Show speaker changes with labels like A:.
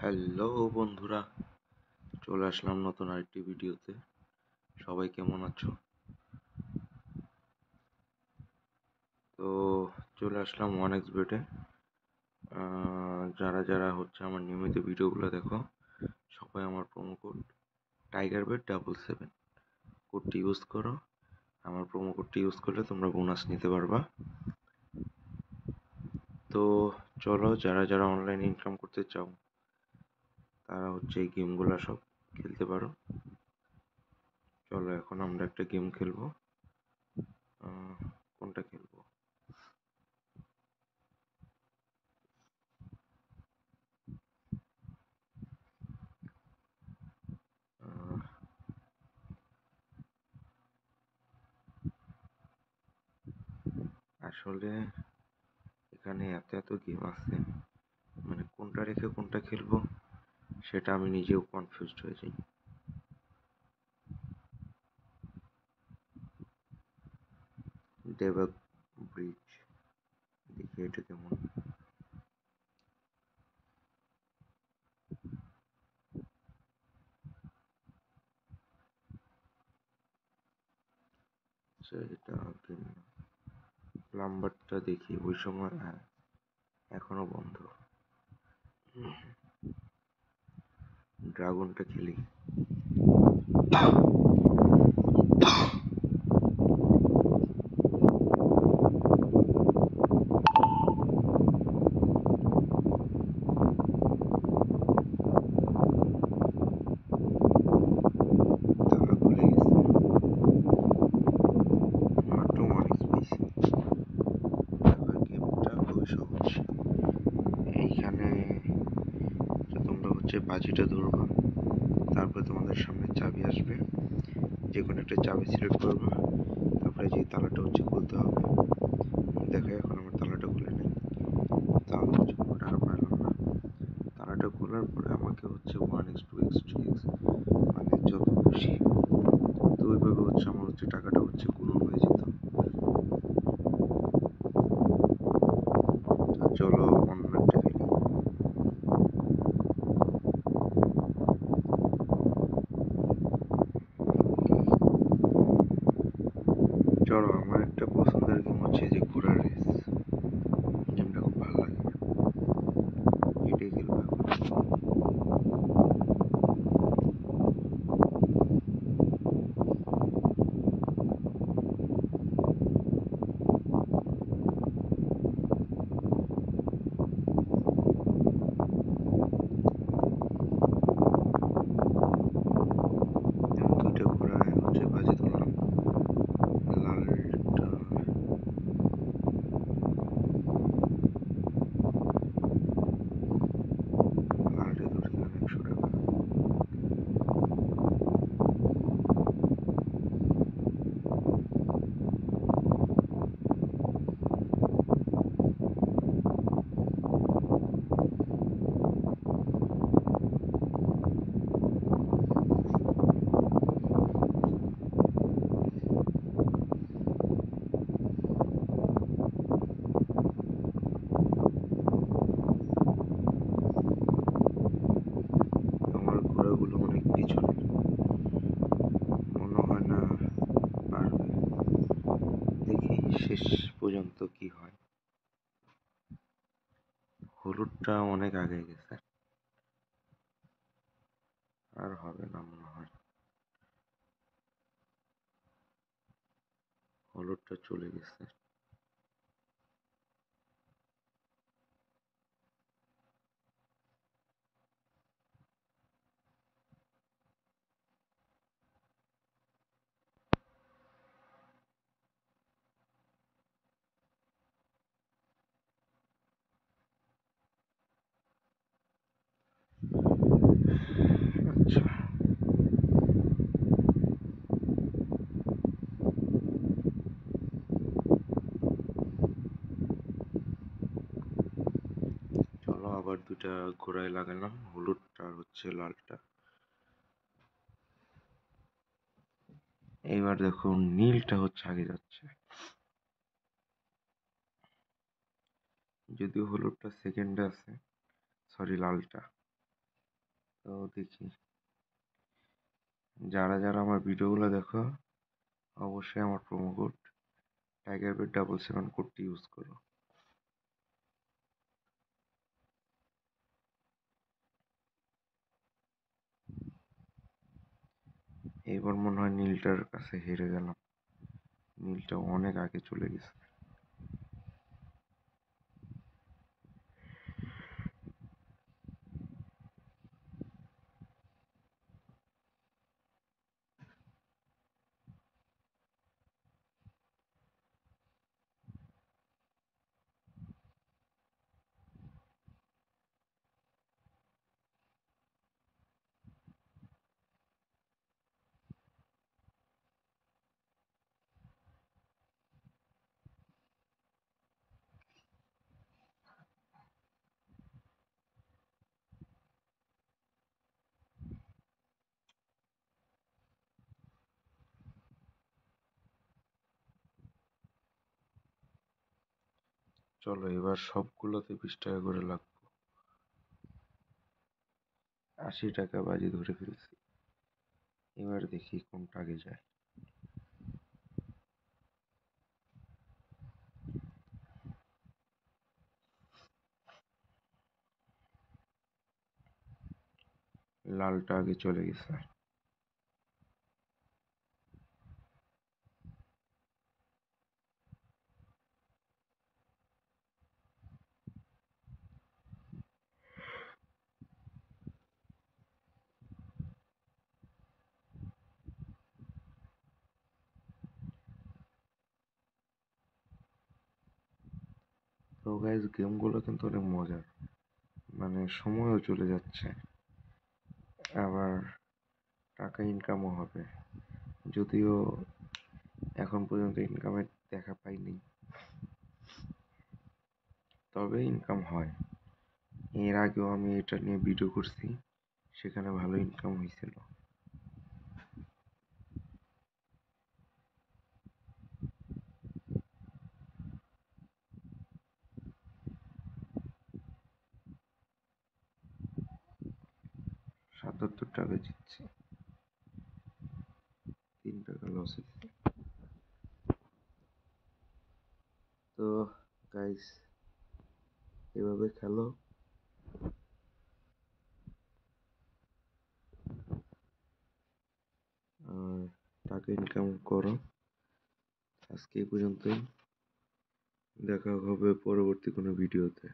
A: Hello বন্ধুরা, চলে আসলাম নতুন আরেকটি ভিডিওতে। সবাই কেমন আছো? তো চলে আসলাম 1xBet-এ। যারা যারা আমার নিয়মিত ভিডিওগুলো দেখো, সবাই আমার প্রোমো কোড TigerBet777 কোডটি ইউজ করো। আমার প্রোমো কোডটি ইউজ করলে তোমরা বোনাস নিতে পারবা। তো চলো, যারা যারা অনলাইন ইনকাম করতে চাও তারা এই গেমগুলো সব খেলতে পারো। চলো, এখন আমরা একটা গেম খেলবো। কোনটা খেলবো? আসলে এখানে এত এত গেম আছে, মানে কোনটা রেখে কোনটা খেলবো সেটা আমি নিজেও কনফিউজড হয়ে যাই। ডেবাগ ব্রিজ, দেখি এটা কেমন। এটা প্লাম্বারটা দেখি, ওই সময় হ্যাঁ এখনো বন্ধ। ড্রাগনটা খেলি। তালা খুলে গেছে, মাত্র 1xBet। গেমটা খুবই সহজ। এইখানে তোমরা বাজিটা ধরবা, তারপরে তোমাদের সামনে চাবি আসবে, যে কোনো একটা চাবি সিলেক্ট করবা, তারপরে যে তালাটা খুলতে হবে। দেখো, এখন আমার তালাটা খুলে নেই, তাহলে কোনো টাকা পাইলাম না। তালাটা খোলার পরে আমাকে 1x 2x 3x মানে যত খুশি, তো ওইভাবে আমার টাকাটা গুণন হয়ে যেত। চলো অন্য একটা খেলি। চলো, আমার একটা পছন্দের গেম যে ঘোড়ার রেস। গেমটা খুব ভালো লাগে, এটাই খেলবো এখন। দুইটা ঘোড়া বাজি ধরলাম। লালটা লালটা ধরছিলাম 100 টাকা। আমার ঘোড়াগুলো অনেক পিছনে, মনে হয় না পারবে। দেখি শেষ পর্যন্ত কি হয়। হলুদটা অনেক আগে গেছে, আর হবে না মনে হয়। হলুদটা চলে গেছে। আচ্ছা, চলো আবার দুটা ঘোড়ায় লাগালাম, হলুদটা আর লালটা। এইবার দেখো, নীলটা আগে যাচ্ছে, যদিও হলুদটা সেকেন্ডে আছে, সরি লালটা। তো দেখি, যারা যারা আমার ভিডিওগুলো দেখো অবশ্যই আমার প্রোমো কোড টাইগারবেট77 কোডটি ইউজ করো। এইবার মনে হয় নীলটার কাছে হেরে গেলাম, নীলটা অনেক আগে চলে গেছে। চলো এবার সবগুলোতে 20 টাকা করে লাগবে। 80 টাকা বাজি ধরে ফেলছি, এবার দেখি কোনটা আগে যায়। লালটা আগে চলে গেছে। তো গাইজ গেমগুলো কিন্তু অনেক মজার, মানে সময়ও চলে যাচ্ছে, আবার টাকা ইনকামও হবে, যদিও এখন পর্যন্ত ইনকামের দেখা পাইনি, তবে ইনকাম হয়। এর আগেও আমি এটা নিয়ে ভিডিও করছি, সেখানে ভালো ইনকাম হয়েছিল। $77 জিতছি, 3 টাকা লস হয়েছে। তো গাইস, এভাবে খেলো আর টাকা ইনকাম করো। আজকে এই পর্যন্তই, দেখা হবে পরবর্তী কোনো ভিডিওতে।